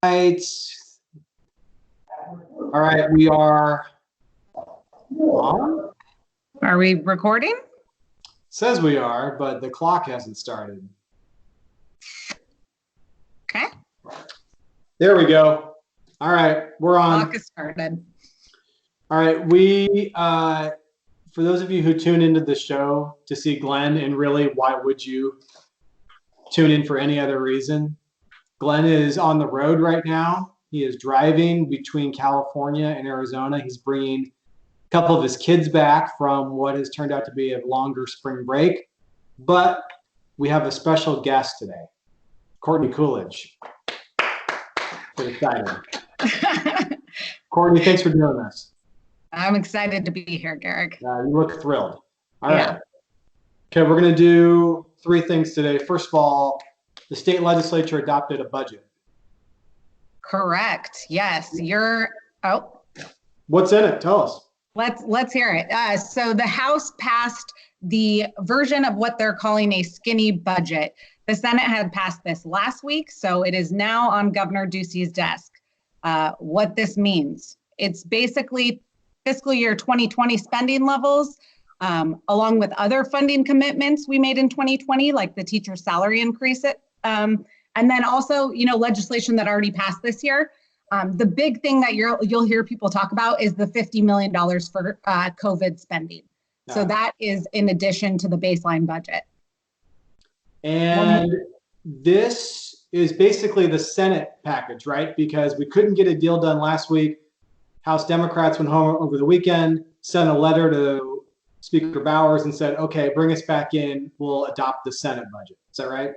right. All right, we are on. Are we recording? Says we are, but the clock hasn't started. Okay. There we go. All right, we're on. Clock has started. All right, we for those of you who tune into the show to see Glenn, and really, why would you tune in for any other reason? Glenn is on the road right now. He is driving between California and Arizona. He's bringing a couple of his kids back from what has turned out to be a longer spring break. But we have a special guest today, Courtney Coolidge. We're excited. Courtney, thanks for doing this. I'm excited to be here, Garrick. You look thrilled. All right. Okay, we're going to do three things today. First of all, the state legislature adopted a budget. Correct. Yes. What's in it? Tell us. Let's hear it. So the House passed the version of what they're calling a skinny budget. The Senate had passed this last week, so it is now on Governor Ducey's desk. What this means, it's basically fiscal year 2020 spending levels, along with other funding commitments we made in 2020, like the teacher salary increase. And then also, legislation that already passed this year. The big thing that you'll hear people talk about is the $50 million for COVID spending. So that is in addition to the baseline budget. And this is basically the Senate package, right? Because we couldn't get a deal done last week. House Democrats went home over the weekend, sent a letter to Speaker Bowers and said, okay, bring us back in. We'll adopt the Senate budget. Is that right?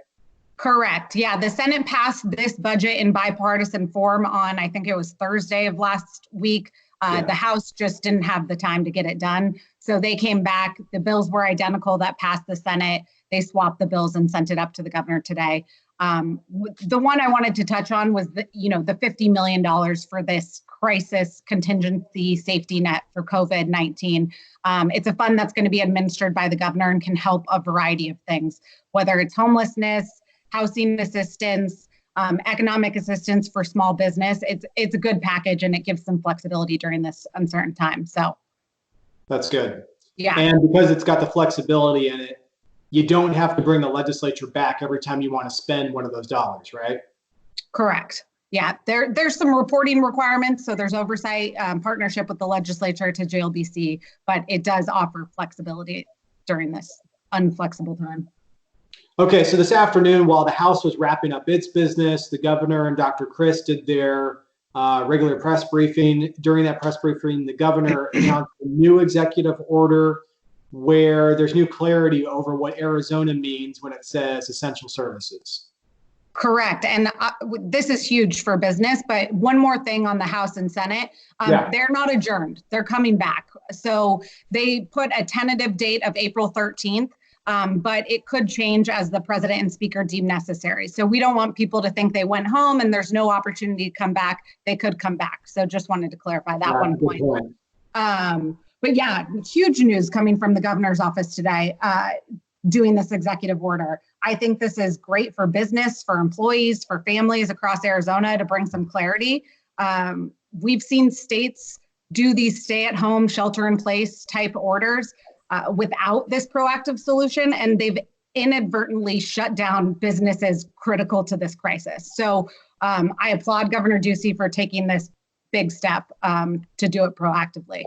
Correct. Yeah, the Senate passed this budget in bipartisan form on, I think it was Thursday of last week. The House just didn't have the time to get it done. So they came back. The bills were identical that passed the Senate. They swapped the bills and sent it up to the governor today. The one I wanted to touch on was the $50 million for this crisis contingency safety net for COVID-19. It's a fund that's going to be administered by the governor and can help a variety of things, whether it's homelessness, housing assistance, economic assistance for small business. It's a good package and it gives some flexibility during this uncertain time. So that's good. Yeah. And because it's got the flexibility in it, you don't have to bring the legislature back every time you want to spend one of those dollars, right? Correct. Yeah, there's some reporting requirements. So there's oversight, partnership with the legislature to JLBC, but it does offer flexibility during this unflexible time. Okay, so this afternoon, while the House was wrapping up its business, the governor and Dr. Chris did their regular press briefing. During that press briefing, the governor announced a new executive order where there's new clarity over what Arizona means when it says essential services. Correct. And this is huge for business. But one more thing on the House and Senate, they're not adjourned. They're coming back. So they put a tentative date of April 13th. But it could change as the president and speaker deem necessary. So we don't want people to think they went home and there's no opportunity to come back. They could come back. So just wanted to clarify that one point. But yeah, huge news coming from the governor's office today, doing this executive order. I think this is great for business, for employees, for families across Arizona to bring some clarity. We've seen states do these stay-at-home, shelter-in-place type orders without this proactive solution, and they've inadvertently shut down businesses critical to this crisis. So I applaud Governor Ducey for taking this big step to do it proactively.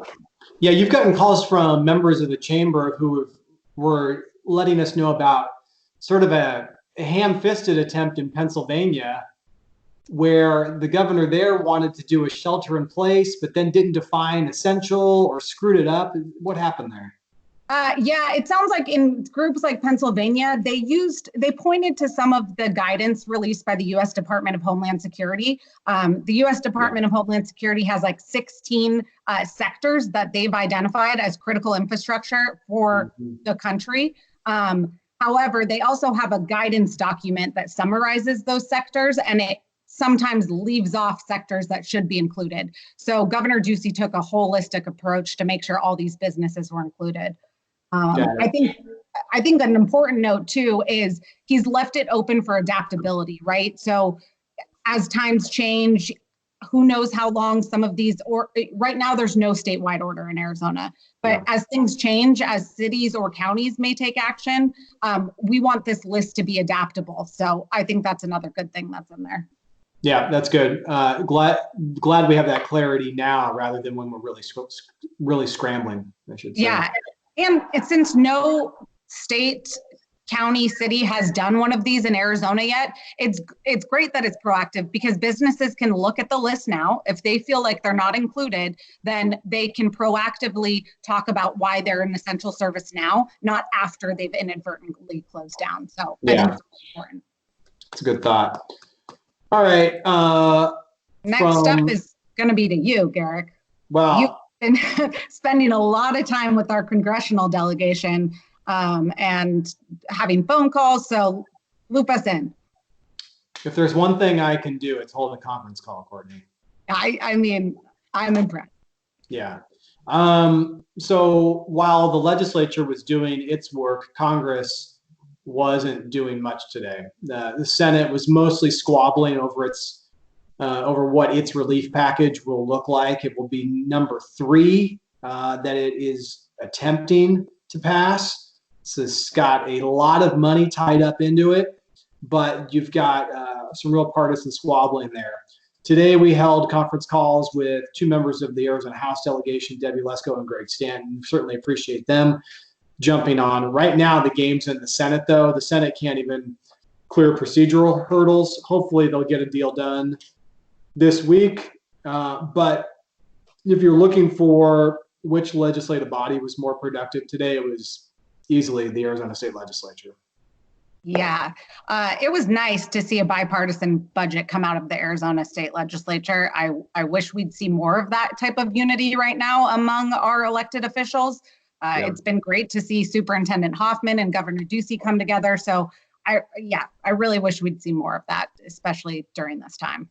Yeah, you've gotten calls from members of the chamber who were letting us know about sort of a ham-fisted attempt in Pennsylvania where the governor there wanted to do a shelter in place, but then didn't define essential or screwed it up. What happened there? Yeah, it sounds like in groups like Pennsylvania, they pointed to some of the guidance released by the U.S. Department of Homeland Security. The U.S. Department of Homeland Security has like 16 sectors that they've identified as critical infrastructure for the country. However, they also have a guidance document that summarizes those sectors, and it sometimes leaves off sectors that should be included. So Governor Ducey took a holistic approach to make sure all these businesses were included. I think an important note too is he's left it open for adaptability, right? So as times change, who knows how long some of these, or right now there's no statewide order in Arizona, but as things change, as cities or counties may take action, we want this list to be adaptable. So I think that's another good thing that's in there. Yeah, that's good. Glad we have that clarity now rather than when we're really scrambling, I should say. Yeah, and since no state, county, city has done one of these in Arizona yet, it's great that it's proactive because businesses can look at the list now. If they feel like they're not included, then they can proactively talk about why they're an essential service now, not after they've inadvertently closed down. So I think it's important. It's a good thought. All right. Next up is going to be to you, Garrick. Wow. You've been spending a lot of time with our congressional delegation and having phone calls. So loop us in. If there's one thing I can do, it's hold a conference call, Courtney. I mean, I'm impressed. Yeah. So while the legislature was doing its work, Congress wasn't doing much today. The Senate was mostly squabbling over over what its relief package will look like. It will be number 3 that it is attempting to pass. So it's got a lot of money tied up into it, but you've got some real partisan squabbling there. Today we held conference calls with 2 members of the Arizona House delegation, Debbie Lesko and Greg Stanton. Certainly appreciate them jumping on. Right now, the game's in the Senate, though. The Senate can't even clear procedural hurdles. Hopefully, they'll get a deal done this week. But if you're looking for which legislative body was more productive today, it was easily the Arizona State Legislature. Yeah, it was nice to see a bipartisan budget come out of the Arizona State Legislature. I wish we'd see more of that type of unity right now among our elected officials. It's been great to see Superintendent Hoffman and Governor Ducey come together. So I really wish we'd see more of that, especially during this time.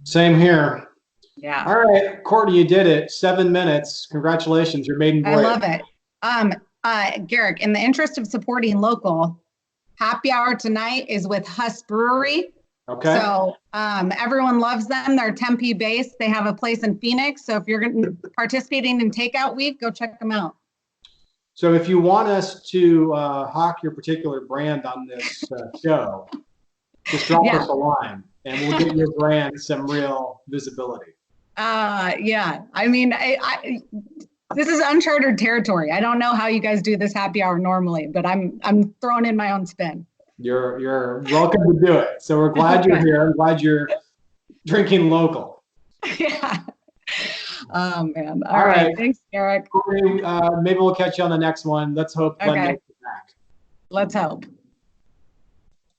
Same here. Yeah. All right, Courtney, you did it. 7 minutes. Congratulations. You're maiden voyage. I love it. Garrick, in the interest of supporting local, happy hour tonight is with Huss Brewery. Okay. So everyone loves them. They're Tempe based. They have a place in Phoenix. So if you're participating in Takeout Week, go check them out. So if you want us to hawk your particular brand on this show, just drop us a line and we'll get your brand some real visibility. Yeah. I mean, this is uncharted territory. I don't know how you guys do this happy hour normally, but I'm throwing in my own spin. You're welcome to do it. So we're glad you're here. I'm glad you're drinking local. Yeah. Oh man. All right. Thanks, Garrick. Maybe we'll catch you on the next one. Let's hope Glenn makes it back. Let's hope.